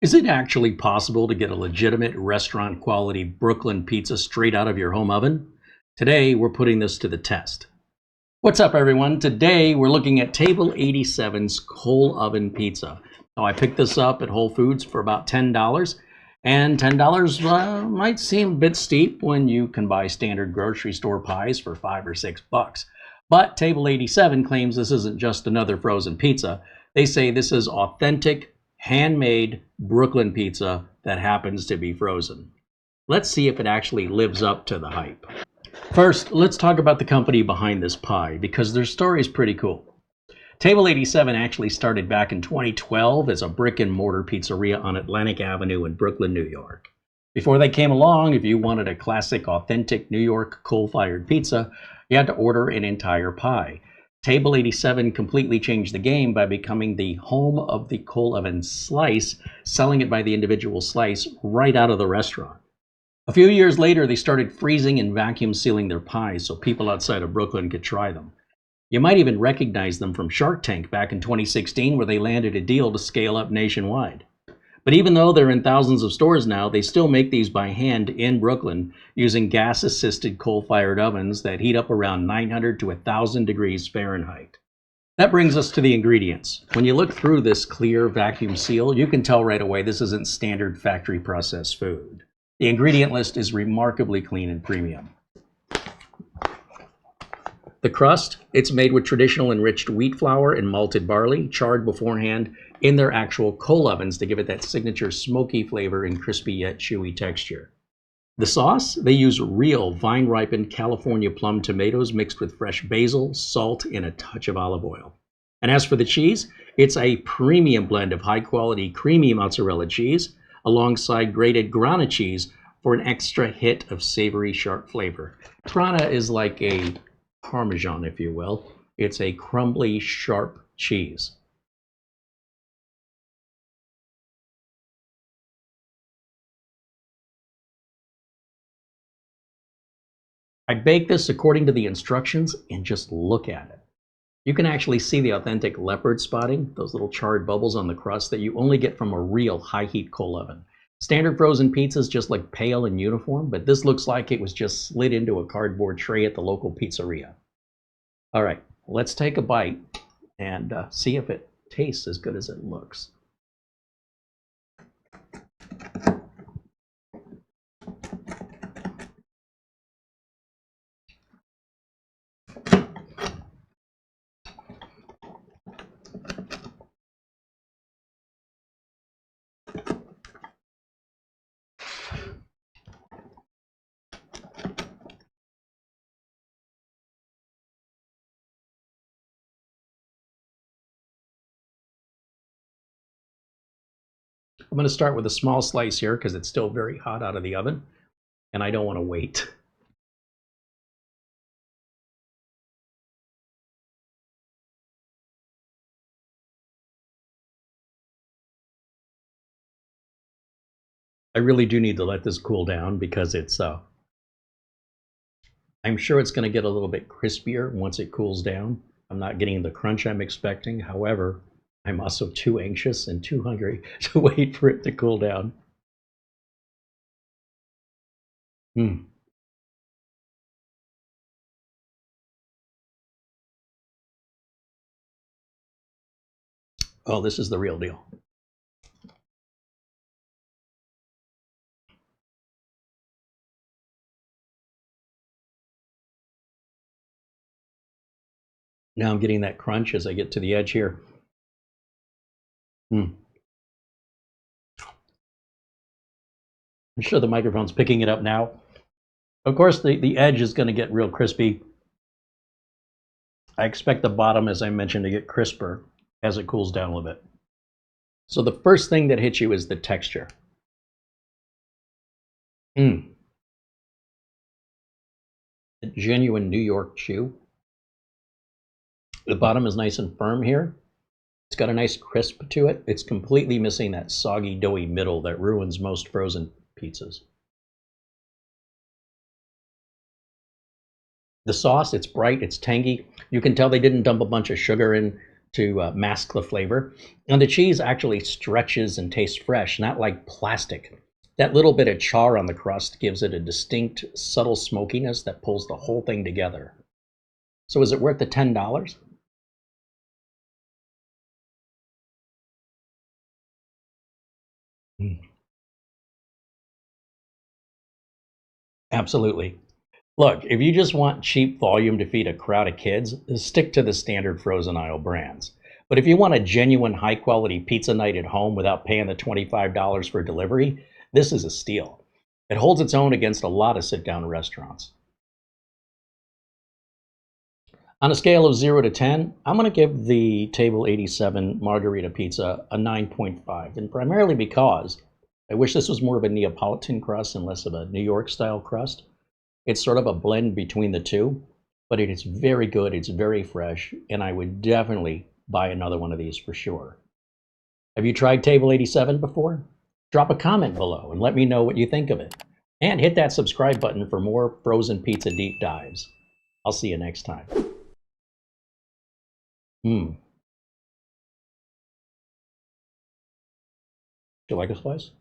Is it actually possible to get a legitimate restaurant quality Brooklyn pizza straight out of your home oven? Today, we're putting this to the test. What's up, everyone? Today, we're looking at Table 87's Coal Oven Pizza. Now, I picked this up at Whole Foods for about $10, and $10 might seem a bit steep when you can buy standard grocery store pies for $5 or $6. But Table 87 claims this isn't just another frozen pizza. They say this is authentic, handmade Brooklyn pizza that happens to be frozen. Let's see if it actually lives up to the hype. First, let's talk about the company behind this pie, because their story is pretty cool. Table 87 actually started back in 2012 as a brick and mortar pizzeria on Atlantic Avenue in Brooklyn, New York. Before they came along, if you wanted a classic, authentic New York coal-fired pizza, you had to order an entire pie. Table 87 completely changed the game by becoming the home of the coal oven slice, selling it by the individual slice right out of the restaurant. A few years later, they started freezing and vacuum sealing their pies so people outside of Brooklyn could try them. You might even recognize them from Shark Tank back in 2016, where they landed a deal to scale up nationwide. But even though they're in thousands of stores now, they still make these by hand in Brooklyn using gas-assisted coal-fired ovens that heat up around 900 to 1,000 degrees Fahrenheit. That brings us to the ingredients. When you look through this clear vacuum seal, you can tell right away this isn't standard factory processed food. The ingredient list is remarkably clean and premium. The crust, it's made with traditional enriched wheat flour and malted barley, charred beforehand in their actual coal ovens to give it that signature smoky flavor and crispy yet chewy texture. The sauce, they use real vine-ripened California plum tomatoes mixed with fresh basil, salt, and a touch of olive oil. And as for the cheese, it's a premium blend of high-quality creamy mozzarella cheese alongside grated Grana cheese for an extra hit of savory, sharp flavor. Grana is like a Parmesan, if you will. It's a crumbly, sharp cheese. I baked this according to the instructions, and just look at it. You can actually see the authentic leopard spotting, those little charred bubbles on the crust that you only get from a real high-heat coal oven. Standard frozen pizzas just look pale and uniform, but this looks like it was just slid into a cardboard tray at the local pizzeria. All right, let's take a bite and see if it tastes as good as it looks. I'm going to start with a small slice here because it's still very hot out of the oven, and I don't want to wait. I really do need to let this cool down because I'm sure it's going to get a little bit crispier once it cools down. I'm not getting the crunch I'm expecting. However, I'm also too anxious and too hungry to wait for it to cool down. Mm. Oh, this is the real deal. Now I'm getting that crunch as I get to the edge here. Mm. I'm sure the microphone's picking it up now. Of course, the edge is going to get real crispy. I expect the bottom, as I mentioned, to get crisper as it cools down a little bit. So the first thing that hits you is the texture. A genuine New York chew. The bottom is nice and firm here. It's got a nice crisp to it. It's completely missing that soggy, doughy middle that ruins most frozen pizzas. The sauce, it's bright, it's tangy. You can tell they didn't dump a bunch of sugar in to mask the flavor. And the cheese actually stretches and tastes fresh, not like plastic. That little bit of char on the crust gives it a distinct, subtle smokiness that pulls the whole thing together. So is it worth the $10? Mm, absolutely. Look, if you just want cheap volume to feed a crowd of kids, stick to the standard frozen aisle brands. But if you want a genuine high quality pizza night at home without paying the $25 for delivery, this is a steal. It holds its own against a lot of sit down restaurants. On a scale of 0 to 10, I'm going to give the Table 87 Margherita pizza a 9.5, and primarily because I wish this was more of a Neapolitan crust and less of a New York style crust. It's sort of a blend between the two, but it is very good, it's very fresh, and I would definitely buy another one of these for sure. Have you tried Table 87 before? Drop a comment below and let me know what you think of it. And hit that subscribe button for more frozen pizza deep dives. I'll see you next time. Do you like a slice?